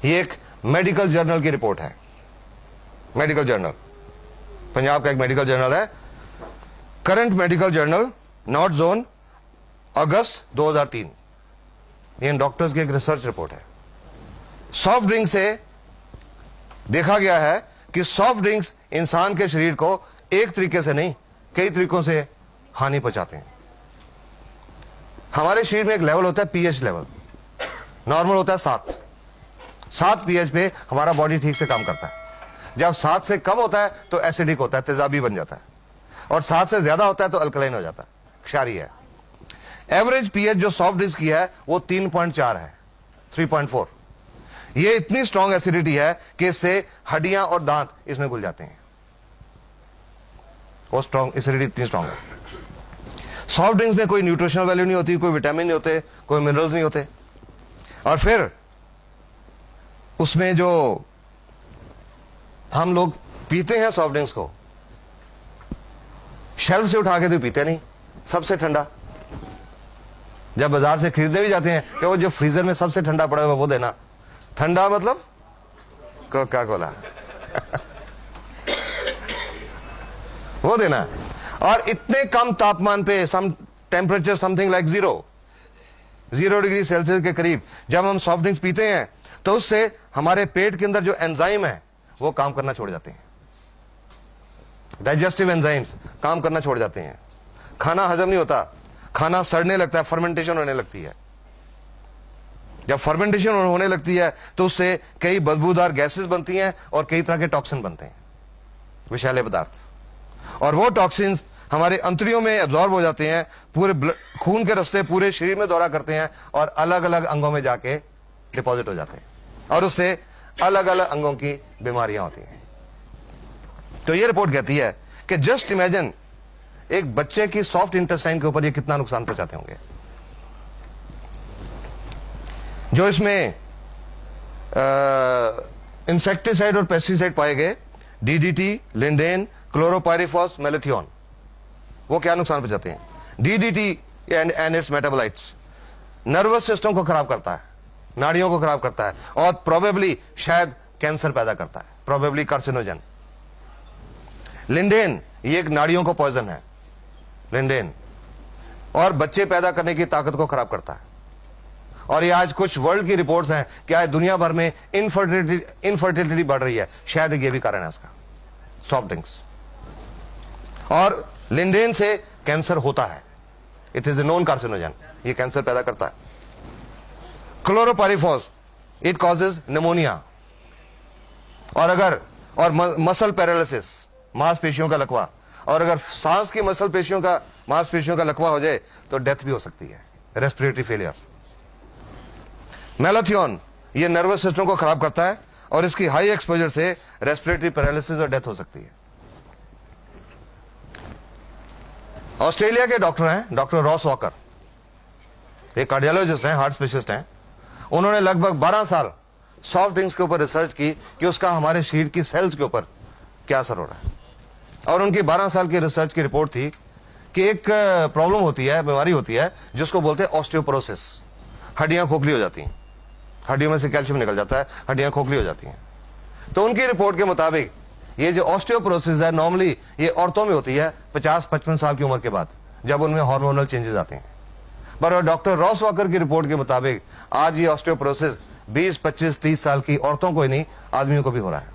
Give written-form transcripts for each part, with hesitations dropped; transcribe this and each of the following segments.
ये एक medical journal की रिपोर्ट है, मेडिकल जर्नल, पंजाब का एक मेडिकल जर्नल है, current medical journal, north zone, अगस्त 2003। ये डॉक्टर्स की एक रिसर्च रिपोर्ट है। सॉफ्ट ड्रिंक से देखा गया है कि सॉफ्ट ड्रिंक्स इंसान के शरीर को एक तरीके से नहीं, कई तरीकों से हानि पहुंचाते हैं। हमारे शरीर में एक लेवल होता है पीएच लेवल, नॉर्मल होता है 7 पीएच पे हमारा बॉडी ठीक से काम करता है। जब 7 से कम होता है तो एसिडिक होता है, तेजाबी बन जाता है, और 7 से ज्यादा होता है तो अल्कलाइन हो जाता है, क्षारीय है। एवरेज पीएच जो सॉफ्ट ड्रिंक्स की है वो 3.4 है, 3.4। ये इतनी स्ट्रॉन्ग एसिडिटी है कि इससे हड्डियां और दांत इसमें घुल जाते हैं। वो स्ट्रॉन्ग एसिडिटी इतनी स्ट्रॉन्ग है। सॉफ्ट ड्रिंक्स में कोई न्यूट्रिशनल वैल्यू नहीं होती, कोई विटामिन नहीं होते, कोई मिनरल्स नहीं होते। और फिर उसमें जो हम लोग पीते हैं सॉफ्ट ड्रिंक्स को, शेल्फ से उठा के तो पीते नहीं, सबसे ठंडा। जब बाजार से खरीदने भी जाते हैं कि वो जो फ्रीजर में सबसे ठंडा पड़ा हुआ वो देना। ठंडा मतलब कोका कोला वो देना। और इतने कम तापमान पे, some temperature something like 0 degree Celsius के करीब जब हम सॉफ्ट ड्रिंक्स पीते हैं तो उससे हमारे पेट के अंदर जो एंजाइम है वो काम करना छोड़ जाते हैं। डाइजेस्टिव एंजाइम्स काम करना छोड़ जाते हैं, खाना हजम नहीं होता, खाना सड़ने लगता है, फर्मेंटेशन होने लगती है। जब फर्मेंटेशन होने लगती है तो उससे कई बदबूदार गैसेस बनती हैं और कई तरह के टॉक्सिन बनते हैं, विषैले पदार्थ। और वो टॉक्सिन्स हमारे अंतड़ियों में एब्जॉर्ब हो जाते हैं, पूरे खून के रास्ते पूरे शरीर में दौरा करते हैं और अलग अलग अंगों में जाके डिपॉजिट हो जाते हैं, और उससे अलग अलग अंगों की बीमारियां होती हैं। तो ये रिपोर्ट कहती है कि जस्ट इमेजिन एक बच्चे की सॉफ्ट इंटेस्टाइन के ऊपर ये कितना नुकसान पहुंचाते होंगे। जो इसमें इंसेक्टिसाइड और पेस्टिसाइड पाए गए, डीडीटी, लिंडेन, क्लोरोपाइरिफॉस, मेलेथियोन, वो क्या नुकसान पहुंचाते हैं। DDT and it's metabolites nervous system को खराब करता है, नाड़ियों को खराब करता है, और प्रोबेबली शायद कैंसर पैदा करता है, प्रोबेबली कार्सिनोजन। लिंडेन ये एक नाड़ियों को पॉइजन है, लिंडेन, और बच्चे पैदा करने की ताकत को खराब करता है। और ये आज कुछ वर्ल्ड की रिपोर्ट्स हैं कि आज दुनिया भर में इनफर्टिलिटी बढ़ रही है, शायद ये भी कारण है इसका, सॉफ्ट ड्रिंक्स। और लिंडेन से कैंसर होता है, it is a known carcinogen, ये कैंसर पैदा करता है। क्लोरोपाइरिफॉस इट कॉजेज निमोनिया, और मसल पैरालिसिस, मांसपेशियों का लकवा, और अगर सांस की मांसपेशियों का लकवा हो जाए तो डेथ भी हो सकती है, रेस्पिरेटरी फेलियर। मेलेथियोन ये नर्वस सिस्टम को खराब करता है और इसकी हाई एक्सपोजर से रेस्पिरेटरी पैरालिसिस और डेथ हो सकती है। ऑस्ट्रेलिया के डॉक्टर हैं, डॉक्टर रॉस वॉकर, एक कार्डियोलॉजिस्ट हैं, हार्ट स्पेशलिस्ट हैं। उन्होंने लगभग 12 साल सॉफ्ट ड्रिंक्स के ऊपर रिसर्च की कि उसका हमारे शरीर की सेल्स के ऊपर क्या असर हो रहा है। और उनकी 12 साल की रिसर्च की रिपोर्ट थी कि एक प्रॉब्लम होती है, बीमारी होती है जिसको बोलते हैं ऑस्टियोपोरोसिस। हड्डियां खोखली हो जाती हैं, हड्डियों में से कैल्शियम निकल जाता है, हड्डियां खोखली हो जाती हैं। तो उनकी रिपोर्ट के मुताबिक ये जो ऑस्टियोपोरोसिस है नॉर्मली ये औरतों में होती है 50-55 साल की उम्र के बाद, जब उनमें हार्मोनल चेंजेस आते हैं। पर डॉक्टर रॉस वॉकर की रिपोर्ट के मुताबिक आज ये ऑस्टियोपोरोसिस 20, 25, 30 साल की औरतों को ही नहीं, आदमियों को भी हो रहा है।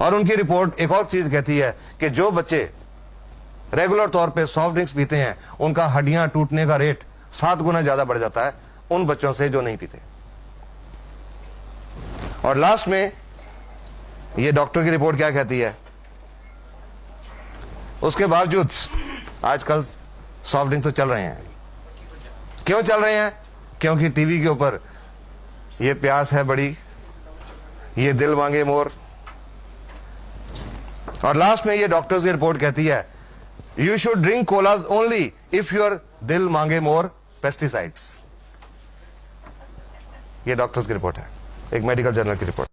और उनकी रिपोर्ट एक और चीज कहती है कि जो बच्चे रेगुलर तौर पे सॉफ्ट ड्रिंक्स पीते हैं उनका हड्डियां टूटने का रेट 7 गुना ज्यादा बढ़ जाता है उन बच्चों से जो नहीं पीते। और लास्ट में ये डॉक्टर की रिपोर्ट क्या कहती है, उसके बावजूद आजकल सॉफ्ट ड्रिंक्स तो चल रहे हैं। क्यों चल रहे हैं? क्योंकि टीवी के ऊपर ये प्यास है बड़ी, ये दिल मांगे मोर। और लास्ट में ये डॉक्टर्स की रिपोर्ट कहती है you should drink collage only if your दिल मांगे मोर पेस्टिसाइड्स। ये डॉक्टर्स की रिपोर्ट है, एक मेडिकल जर्नल की रिपोर्ट।